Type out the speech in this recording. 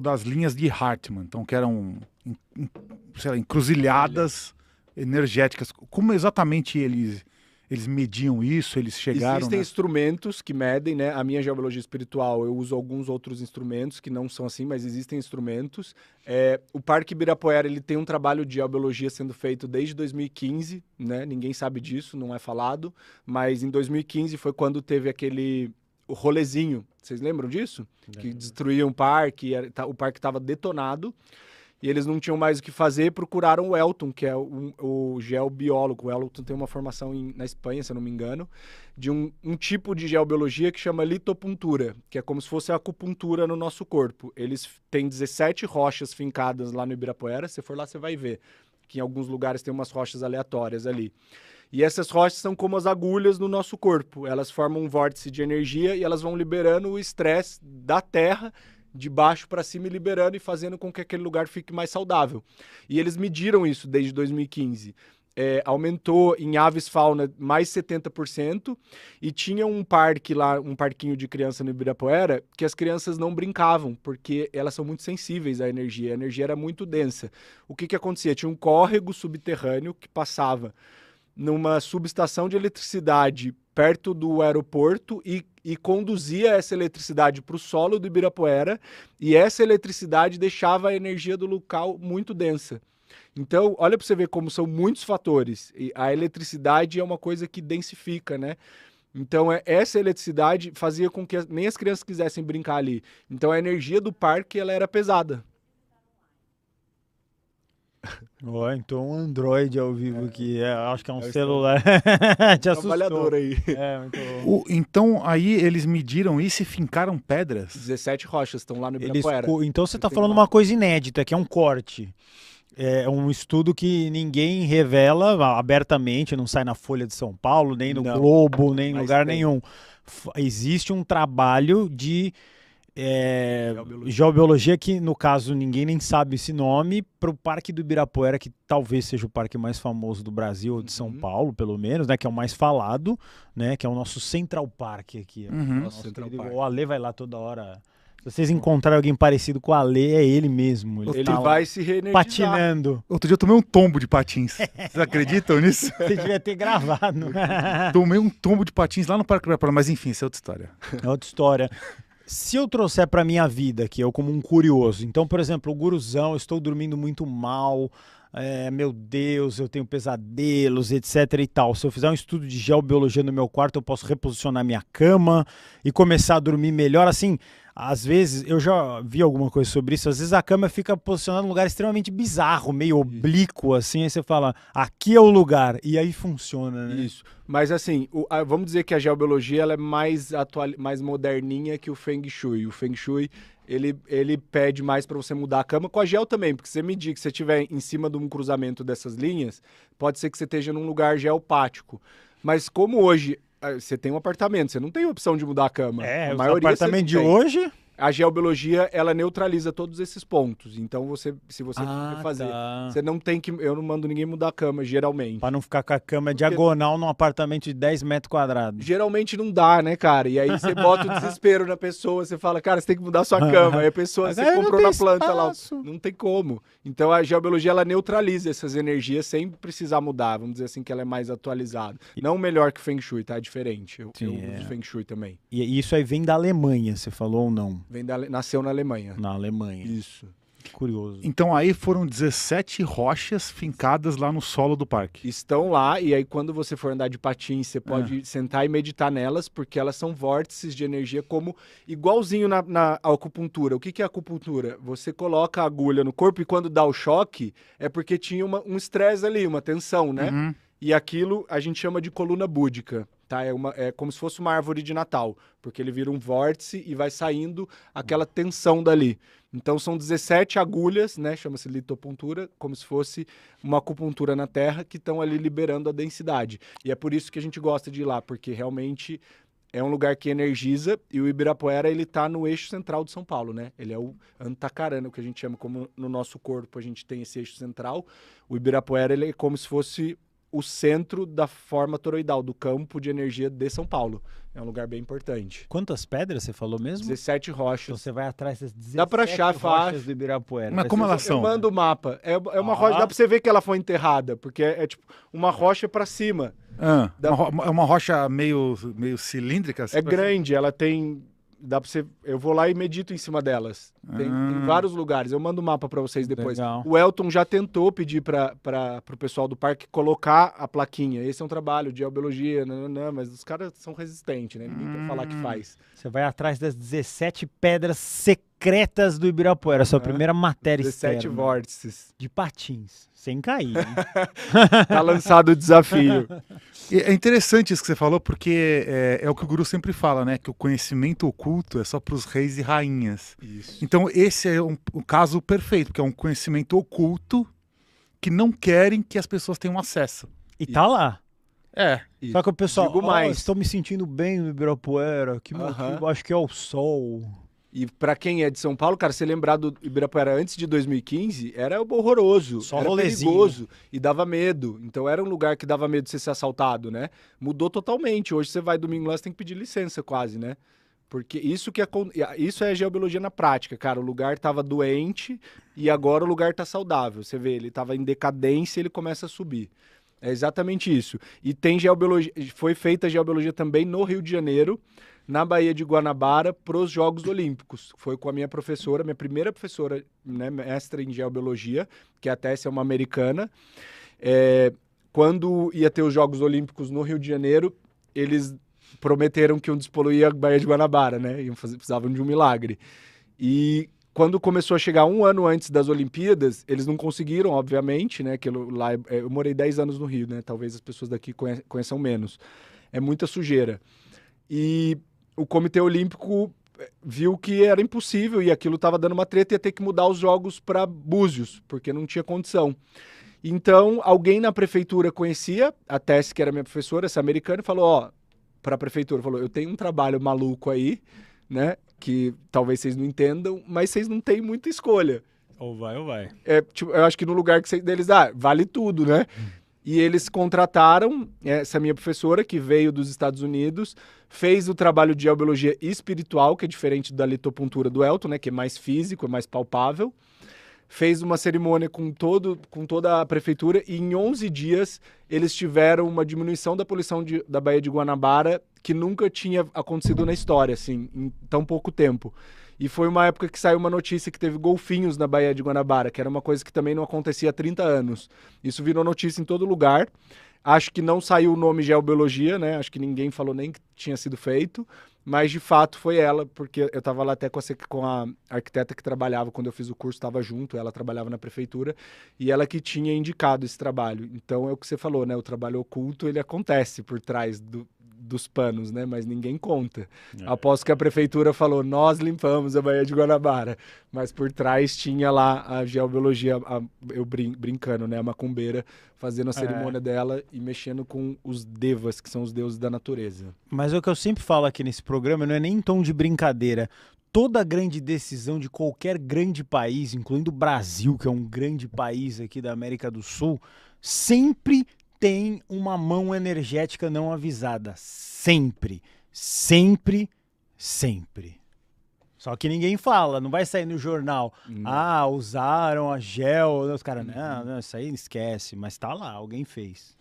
das linhas de Hartmann, então que eram, sei lá, encruzilhadas energéticas. Como exatamente eles mediam isso? Eles chegaram... Existem instrumentos que medem, né? A minha geobiologia espiritual, eu uso alguns outros instrumentos que não são assim, mas existem instrumentos. O Parque Ibirapuera, ele tem um trabalho de geobiologia sendo feito desde 2015, né? Ninguém sabe disso, não é falado. Mas em 2015 foi quando teve aquele rolezinho. Vocês lembram disso? Que destruíam o parque estava detonado. E eles não tinham mais o que fazer, procuraram o Elton, que é o geobiólogo. O Elton tem uma formação na Espanha, se eu não me engano, de um tipo de geobiologia que chama litopuntura, que é como se fosse a acupuntura no nosso corpo. Eles têm 17 rochas fincadas lá no Ibirapuera. Se for lá, você vai ver que em alguns lugares tem umas rochas aleatórias ali. E essas rochas são como as agulhas no nosso corpo. Elas formam um vórtice de energia e elas vão liberando o estresse da Terra de baixo para cima e liberando e fazendo com que aquele lugar fique mais saudável. E eles mediram isso desde 2015. Aumentou em aves fauna mais 70% e tinha um parque lá, um parquinho de criança no Ibirapuera, que as crianças não brincavam, porque elas são muito sensíveis à energia. A energia era muito densa. O que acontecia? Tinha um córrego subterrâneo que passava numa subestação de eletricidade perto do aeroporto e conduzia essa eletricidade para o solo do Ibirapuera, e essa eletricidade deixava a energia do local muito densa. Então, olha para você ver como são muitos fatores. E a eletricidade é uma coisa que densifica, né? Então, essa eletricidade fazia com que nem as crianças quisessem brincar ali. Então, a energia do parque ela era pesada. Então um Android ao vivo aqui, acho que é um celular. Te assustou. Trabalhador aí. Muito bom. Então aí eles mediram isso e fincaram pedras? 17 rochas estão lá no Ibirapuera. Então você está falando uma coisa inédita, que é um corte. É um estudo que ninguém revela abertamente, não sai na Folha de São Paulo, nem no Globo, nem em lugar nenhum. Existe um trabalho de geobiologia que, no caso, ninguém nem sabe esse nome, para o Parque do Ibirapuera, que talvez seja o parque mais famoso do Brasil, ou de São Paulo, pelo menos, né, que é o mais falado, né, que é o nosso Central Park aqui. Nosso Central Park. O Ale vai lá toda hora. Se vocês encontrarem alguém parecido com o Ale, é ele mesmo. Ele tá vai se reenergizar. Patinando. Outro dia eu tomei um tombo de patins. Vocês acreditam nisso? Você devia ter gravado. Tomei um tombo de patins lá no Parque do Ibirapuera, mas enfim, isso é outra história. É outra história. Se eu trouxer para minha vida, que eu como um curioso, então, por exemplo, o guruzão, eu estou dormindo muito mal, meu Deus, eu tenho pesadelos, etc e tal. Se eu fizer um estudo de geobiologia no meu quarto, eu posso reposicionar minha cama e começar a dormir melhor. Assim, às vezes, eu já vi alguma coisa sobre isso, às vezes a cama fica posicionada num lugar extremamente bizarro, meio oblíquo, assim, aí você fala, aqui é o lugar, e aí funciona, né? Isso. Mas assim, vamos dizer que a geobiologia ela é mais moderninha que o Feng Shui. O Feng Shui, ele pede mais para você mudar a cama, com a gel também, porque você medir que você estiver em cima de um cruzamento dessas linhas, pode ser que você esteja num lugar geopático. Mas como hoje você tem um apartamento, você não tem opção de mudar a cama. A maioria apartamento de hoje... A geobiologia, ela neutraliza todos esses pontos. Então, se você for fazer, você não tem que... Eu não mando ninguém mudar a cama, geralmente. Pra não ficar com a cama diagonal num apartamento de 10 metros quadrados. Geralmente não dá, né, cara? E aí você bota o desespero na pessoa, você fala, cara, você tem que mudar a sua cama. Aí a pessoa, você comprou na planta lá. Não tem como. Então, a geobiologia, ela neutraliza essas energias sem precisar mudar. Vamos dizer assim, que ela é mais atualizada. Não melhor que o Feng Shui, tá? É diferente. Eu uso Feng Shui também. E isso aí vem da Alemanha, você falou ou não? Nasceu na Alemanha. Na Alemanha. Isso. Curioso. Então aí foram 17 rochas fincadas lá no solo do parque. Estão lá, e aí quando você for andar de patins, você pode sentar e meditar nelas, porque elas são vórtices de energia como igualzinho na acupuntura. O que é acupuntura? Você coloca a agulha no corpo e quando dá o choque, é porque tinha um estresse ali, uma tensão, né? Uhum. E aquilo a gente chama de coluna búdica, tá? É como se fosse uma árvore de Natal, porque ele vira um vórtice e vai saindo aquela tensão dali. Então são 17 agulhas, né? Chama-se litopuntura, como se fosse uma acupuntura na terra, que estão ali liberando a densidade. E é por isso que a gente gosta de ir lá, porque realmente é um lugar que energiza, e o Ibirapuera, ele tá no eixo central de São Paulo, né? Ele é o Antacarana, o que a gente chama, como no nosso corpo a gente tem esse eixo central. O Ibirapuera, ele é como se fosse o centro da forma toroidal, do campo de energia de São Paulo. É um lugar bem importante. Quantas pedras você falou mesmo? 17 Então rochas. você vai atrás das 17 Dá pra achar rochas fácil. do Ibirapuera. Mas como elas Eu são? mando o mapa. É uma rocha, dá pra você ver que ela foi enterrada, porque é tipo uma rocha pra cima. É uma rocha meio cilíndrica? É grande, ela tem... Dá pra você... Eu vou lá e medito em cima delas. Tem vários lugares. Eu mando o mapa pra vocês depois. Legal. O Elton já tentou pedir pro pessoal do parque colocar a plaquinha. Esse é um trabalho de geobiologia, mas os caras são resistentes, né? Ninguém quer falar que faz. Você vai atrás das 17 pedras secretas do Ibirapuera, sua primeira matéria 17 externa. vórtices. De patins, sem cair. Hein? Tá lançado o desafio. É interessante isso que você falou, porque é o que o Guru sempre fala, né? Que o conhecimento oculto é só para os reis e rainhas. Isso. Então esse é o caso perfeito, porque é um conhecimento oculto que não querem que as pessoas tenham acesso. E tá lá. Isso. Só que o pessoal, Digo mais. estou me sentindo bem no Ibirapuera, que motivo, acho que é o sol. E pra quem é de São Paulo, cara, você lembrar do Ibirapuera antes de 2015, era horroroso, Só era rolezinho. perigoso e dava medo. Então era um lugar que dava medo de você ser assaltado, né? Mudou totalmente. Hoje você vai domingo lá, você tem que pedir licença quase, né? Porque isso é geobiologia na prática, cara. O lugar tava doente e agora o lugar tá saudável. Você vê, ele tava em decadência e ele começa a subir. É exatamente isso. E tem geobiologia, foi feita geobiologia também no Rio de Janeiro, na Baía de Guanabara, para os Jogos Olímpicos. Foi com a minha professora, minha primeira professora, né, mestra em geobiologia, que a Tessia é uma americana. Quando ia ter os Jogos Olímpicos no Rio de Janeiro, eles prometeram que iam despoluir a Baía de Guanabara, né? Precisavam de um milagre. E quando começou a chegar um ano antes das Olimpíadas, eles não conseguiram, obviamente, né? Aquilo lá, eu morei 10 anos no Rio, né? Talvez as pessoas daqui conheçam menos. É muita sujeira. E o Comitê Olímpico viu que era impossível e aquilo estava dando uma treta e ia ter que mudar os jogos para Búzios, porque não tinha condição. Então, alguém na prefeitura conhecia, a Tess, que era minha professora, essa americana, e falou, para a prefeitura, falou, eu tenho um trabalho maluco aí, né, que talvez vocês não entendam, mas vocês não têm muita escolha. Ou vai, ou vai. Eu acho que no lugar que deles, vale tudo, né? E eles contrataram essa minha professora, que veio dos Estados Unidos, fez o trabalho de geobiologia espiritual, que é diferente da litopuntura do Elton, né, que é mais físico, é mais palpável. Fez uma cerimônia com toda a prefeitura e em 11 dias eles tiveram uma diminuição da poluição da Baía de Guanabara que nunca tinha acontecido na história, assim, em tão pouco tempo. E foi uma época que saiu uma notícia que teve golfinhos na Baía de Guanabara, que era uma coisa que também não acontecia há 30 anos. Isso virou notícia em todo lugar. Acho que não saiu o nome geobiologia, né? Acho que ninguém falou nem que tinha sido feito. Mas, de fato, foi ela, porque eu estava lá até com a arquiteta que trabalhava, quando eu fiz o curso, estava junto, ela trabalhava na prefeitura, e ela que tinha indicado esse trabalho. Então, é o que você falou, né? O trabalho oculto, ele acontece por trás dos panos, né? Mas ninguém conta. Após que a prefeitura falou, nós limpamos a Baía de Guanabara, mas por trás tinha lá a geobiologia, eu brincando, né? A macumbeira, fazendo a cerimônia dela e mexendo com os devas, que são os deuses da natureza. Mas o que eu sempre falo aqui nesse programa não é nem em tom de brincadeira. Toda grande decisão de qualquer grande país, incluindo o Brasil, que é um grande país aqui da América do Sul, sempre tem uma mão energética não avisada. Sempre. Sempre. Sempre. Só que ninguém fala, não vai sair no jornal. Usaram a gel. Os caras, não, isso aí esquece. Mas tá lá, alguém fez.